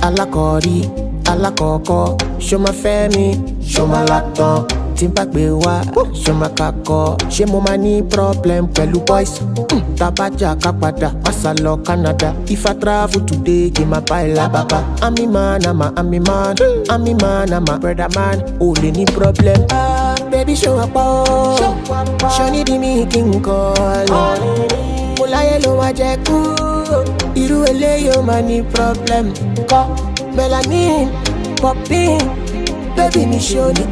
Alakori, alakoko, show my family, show my laptop. Timba gbewa, show my kako. She mo mani problem pẹ̀lú boys. Tabaja kapada, masalo Canada. If I travel today, give my buy la baba. I'm a man, I'm a man, I'm a man, I'm a brother man. Only ni problem. Baby show up, show ni di mi king call. Mulaye lo wa je ku, iru eleyo mani problem. Melanin, popping, baby me show ni.